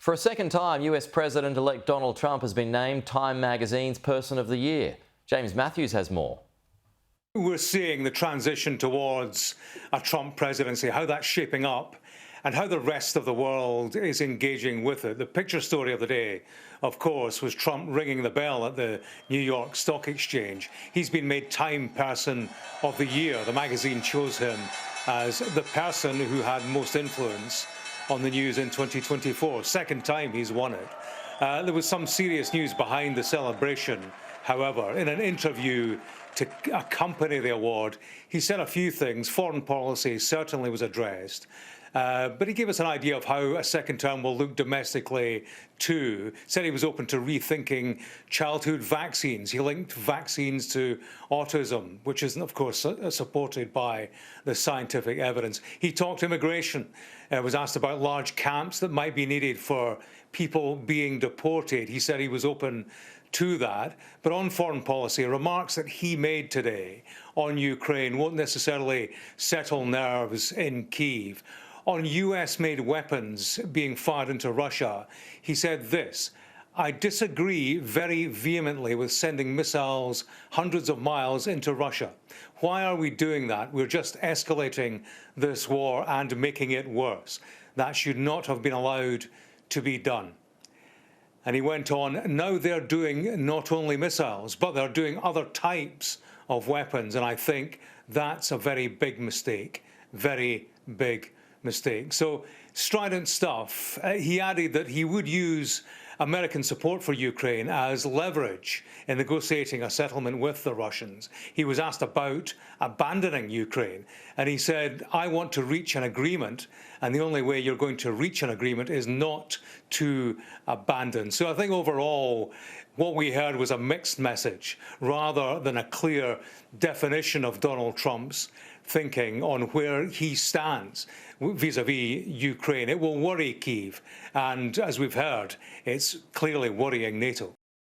For a second time, US President-elect Donald Trump has been named Time magazine's Person of the Year. James Matthews has more. We're seeing the transition towards a Trump presidency, how that's shaping up and how the rest of the world is engaging with it. The picture story of the day, of course, was Trump ringing the bell at the New York Stock Exchange. He's been made Time Person of the Year. The magazine chose him as the person who had most influence on the news in 2024. Second time he's won it. There was some serious news behind the celebration. However, in an interview to accompany the award, he said a few things. Foreign policy certainly was addressed. But he gave us an idea of how a second term will look domestically too. Said he was open to rethinking childhood vaccines. He linked vaccines to autism, which isn't, of course, supported by the scientific evidence. He talked immigration. Was asked about large camps that might be needed for people being deported. He said he was open to that. But on foreign policy, remarks that he made today on Ukraine won't necessarily settle nerves in Kyiv. On US-made weapons being fired into Russia, he said this: "I disagree very vehemently with sending missiles hundreds of miles into Russia. Why are we doing that? We're just escalating this war and making it worse. That should not have been allowed to be done." And he went on, now they're doing not only missiles, but they're doing other types of weapons. And I think that's a very big mistake, very big mistake. So strident stuff. He added that he would use American support for Ukraine as leverage in negotiating a settlement with the Russians. He was asked about abandoning Ukraine, and he said, "I want to reach an agreement, and the only way you're going to reach an agreement is not to abandon." So I think overall, what we heard was a mixed message rather than a clear definition of Donald Trump's thinking on where he stands vis-à-vis Ukraine. It will worry Kyiv, and as we've heard, it's clearly worrying NATO.